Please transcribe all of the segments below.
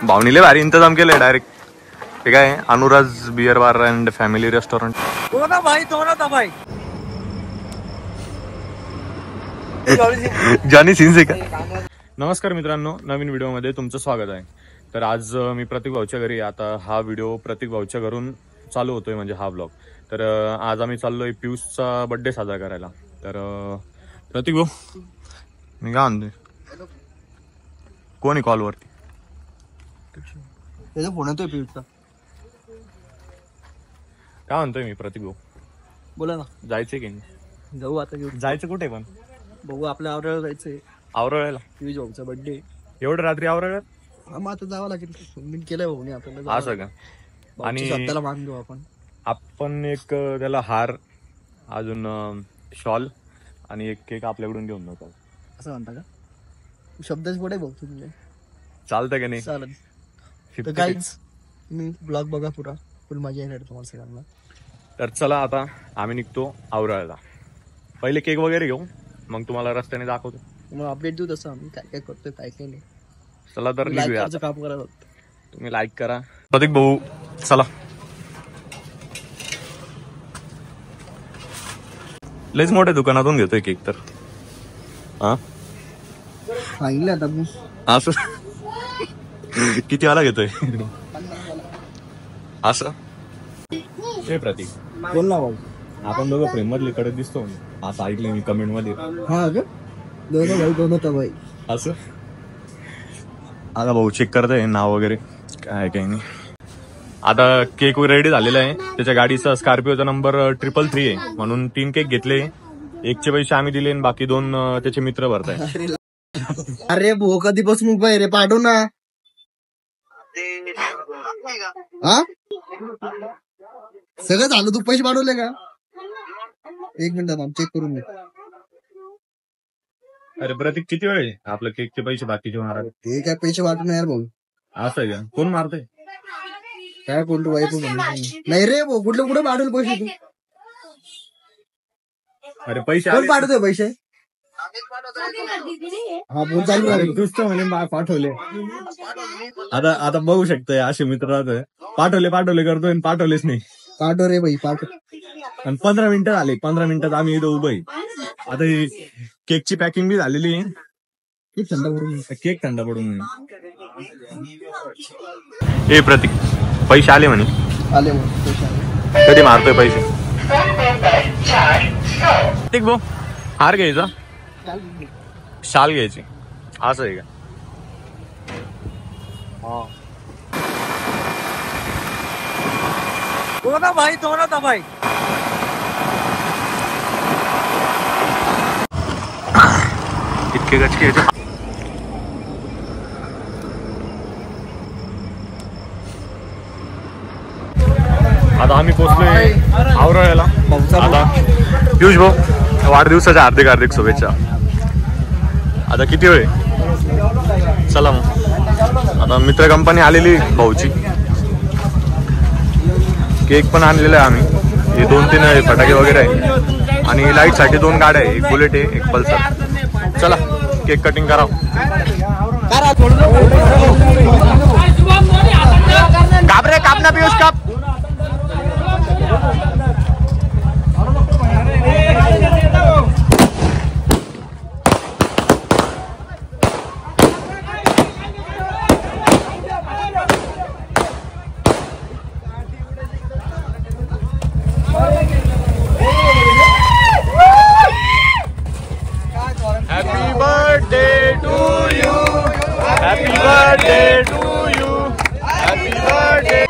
भावनीले भारी इंतजाम केलंय डायरेक्ट. ठीक आहे, Anuraj beer bar and family restaurant. भाई जॉनी सिन्स आहे का? नमस्कार मित्रांनो, नवीन व्हिडिओमध्ये तुमचं स्वागत आहे. तर आज मी प्रतीक भाऊच्या घरी. आता हा व्हिडिओ प्रतीक भाऊच्या घरून चालू होतोय, म्हणजे हा ब्लॉग. तर आज आम्ही चाललोय पियुषचा बर्थडे साजरा करायला. तर प्रतीक भाऊ, मी काय म्हणतोय, कोणी कॉलवरती? त्याचा फोन येतोय पियुषचा. काय म्हणतोय मी प्रतीक भाऊ? बोला ना. जायचंय की नाही? जाऊ आता. जायचं कुठे पण? बघू, आपल्या आवरायला जायचंय. आवरायला? पियुष भाऊचा बर्थडे. एवढं रात्री आवरायला? हा, मग आता जावं लागेल. मी केलंय भाऊने आपल्याला. असं का? आणि स्वतःला मान देऊ आपण एक त्याला हार, अजून शॉल आणि एक केक आपल्याकडून घेऊन जातो. असं म्हणता का? शब्दाच पुढे भाऊ तुम्ही. चालतं का नाही? चालेल. तर गाईज, मी ब्लॉग बघा पुरा, फुल मजा येणार तुम्हाला सगळ्यांना. तर चला, आता आम्ही निघतो आवरायला. पहिले केक वगैरे घेऊ, मग तुम्हाला रस्त्याने दाखवतो. मग अपडेट देऊ तसं आम्ही काय काय करतोय, काय काय नाही. चला तर निघूया. काम करा, तुम्ही लाईक करा. प्रतीक भाऊ चला. लयच मोठ्या दुकानातून घेतोय केक. तर हा सांगितलं आता मी. असं किती वाला घेतोय असं? हे प्रतीक, बोल ना भाऊ. आपण दोघं फ्रेम मधले कडक दिसतो असं ऐकलंय मी कमेंट मध्ये. हा का? दोन भाई, दोन होता भाई. असं आता भाऊ चेक करतोय नाव वगैरे काय काही नाही. आता केक रेडी झालेला आहे. त्याच्या गाडीचा स्कॉर्पिओचा नंबर 333 आहे, म्हणून 3 केक घेतले. एकचे पैसे आम्ही दिले आणि बाकी 2 त्याचे मित्र भरताय. अरे भाऊ, कधीपासून उपाय रे, पाठव ना. हा, सगळं झालं, तू पैसे पाठवले का? एक मिनिट चेक करून घे. अरे प्रतीक, किती वेळ आहे आपलं केकचे पैसे बाकीचे होणार? ते काय पैसे वाटून यार भाऊ. असं का? कोण मारतंय काय? कोणतं वाईफ नाही रे भाऊ, कुठले कुठे पाठवले पैसे तू? अरे पैसे कोण पाठवतोय पैसे? हा, बोल चालू आहे. नुसतं म्हणे पाठवले. आता बघू शकतोय असे मित्र राहतोय. पाठवले करतोय, पाठवलेच नाही. पाठव रे भाई, पाठव. आणि 15 मिनिटं झाले. 15 मिनिटात आम्ही इथं उभं आहे. आता केकची पॅकिंग बी झालेली आहे. केक थंड पडून. ए प्रतीक, पैसे आले म्हणे. आले पैसे. कधी मारतोय पैसे? ठीक भाऊ, हार घ्यायचा, शाल घ्यायची, असं आहे का? भाई, तो ना भाई. इतके गचके. आता आम्ही पोहोचलोय आवरायला. आता पियुष भाऊ, वाढदिवसाच्या हार्दिक शुभेच्छा. आता किती वेळ? चला मग. आता मित्र कंपनी आलेली भाऊची. केक पण आणलेला आहे आम्ही. हे 2-3 फटाके वगैरे आहे आणि लाईट साठी 2 गाड्या आहे, एक बुलेट आहे, एक पल्सर. चला केक कटिंग करा. काप रे, काप ना पियुष, काप. Happy birthday to you. Happy birthday to you. Happy birthday.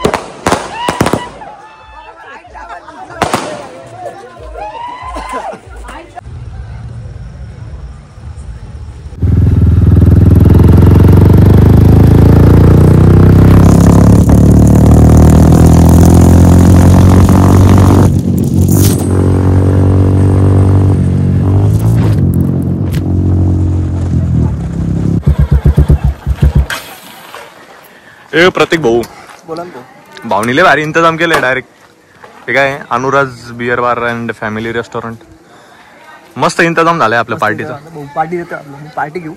ए प्रतीक भाऊ, बोला ना भाऊ. भावनीले भारी इंतजाम केलंय डायरेक्ट. ठीक आहे, Anuraj beer bar and family restaurant. मस्त इंतजाम झालाय आपल्या पार्टीचा. पार्टी देतो आपलं, पार्टी घेऊ,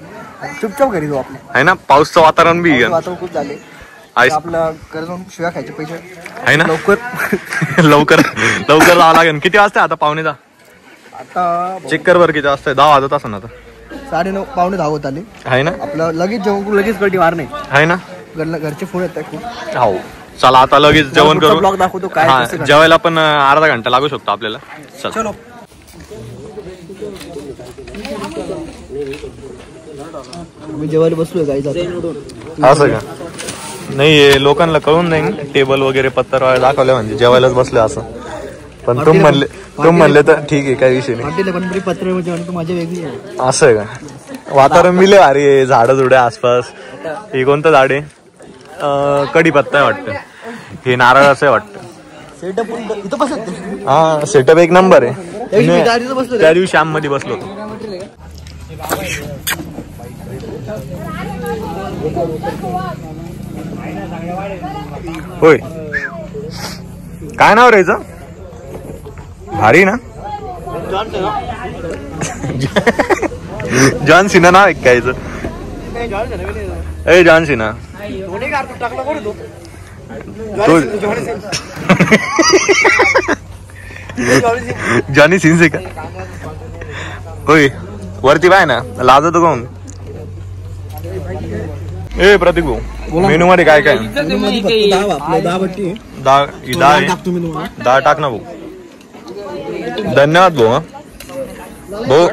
चुपचाप घरी जाऊ आपल्या. आहे ना, पाऊसचं वातावरण बी वातावरण खूप झाले. आईस आपला घरी जाऊन शिव्या खायचे पैसे आहे ना लवकर लवकर लवकर जावं लागेल. किती वाजता आता? 9:45. आता चेक कर बरं किती वाजता. 10 वाजत असं ना आता. 9:30 पावणे 10 होत आले. आहे ना आपलं लगेच जेवण लगेच गळती मार नाही. आहे ना. घरचे फोन येतात खूप. हो चला आता लगेच जेवण करू. ब्लॉग दाखवतो काय हा कसं जेवायला पण अर्धा घंटा लागू शकतो आपल्याला. चल चलो. मी जेवायला बसलोय गाईज आता. असं का? नाही हे लोकांना कळून नाही. टेबल वगैरे पत्तर वगैरे दाखवले म्हणजे जेवायलाच बसले असं. पण तुम म्हणले तर ठीक आहे, काही विषय नाही. हॉटेल पण तरी पत्र म्हणजे मजा वेगळी आहे. असं आहे का? वातावरण मिले भारी आहे. झाडं झुडे आसपास. हे कोणतं झाड आहे? कडीपत्ता आहे वाटतं. हे नारळाचं आहे वाटतं. सेटअप इथं बसत. हा सेटअप एक नंबर आहे. बसलो त्या दिवशी आम मध्ये बसलो होतो. होय काय नाव राहायचं? भारी ना. जॉन सिना नाव ऐकायचं. ए जॉन सिना जॉनी सिन्स आहे का? होय वरती पाय ना लाजतो कोण? ए प्रतीक भाऊ मेनू मध्ये काय काय? डाळ टाक ना भाऊ. धन्यवाद भाऊ. भाऊ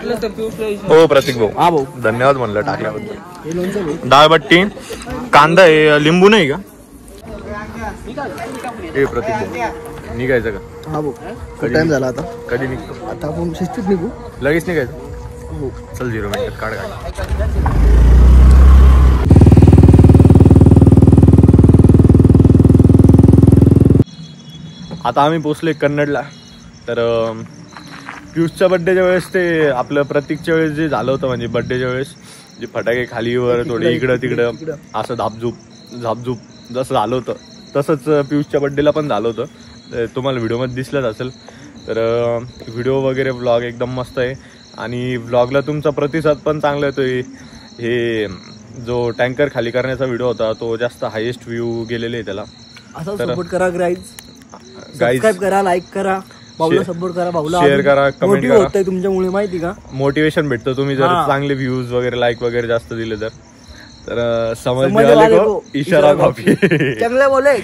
हो प्रतीक भाऊ. हा भाऊ धन्यवाद म्हणलं टाकल्याबद्दल. डाळबट्टी कांदा आहे. लिंबू नाही का? ए प्रतीक भाऊ निघायचं का? हा भाऊ टाइम झाला आता. कधी निघतो? आता आपण शिस्तीत निघू. लगेच निघायचं. हो चल 0 मिनिटात काढ. आता आम्ही पोचलोय कन्नडला. तर पियुषच्या बड्डेच्या वेळेस ते आपलं प्रतीकच्या वेळेस जे झालं होतं म्हणजे बड्डेच्या वेळेस जे फटाके खालीवर थोडे इकडं तिकडं असं झापझूप जसं झालं होतं तसंच पियुषच्या बड्डेला पण झालं होतं. तुम्हाला व्हिडिओमध्ये दिसलंच असेल. तर व्हिडिओ वगैरे ब्लॉग एकदम मस्त आहे आणि ब्लॉगला तुमचा प्रतिसाद पण चांगला येतोय. हे जो टँकर खाली करण्याचा व्हिडिओ होता तो जास्त हायेस्ट व्ह्यू गेलेले आहे त्याला. असं सपोर्ट करा गाईज. गाईज सबस्क्राइब करा, लाईक करा, भाऊला सपोर्ट करा, भाऊला शेअर करा, कमेंट करा. होतंय तुमच्यामुळे माहिती का? मोटिवेशन भेटतं तुम्ही जर चांगले व्ह्यूज वगैरे लाईक वगैरे जास्त दिले तर समज वाले को इशारा कॉपी चांगले बोले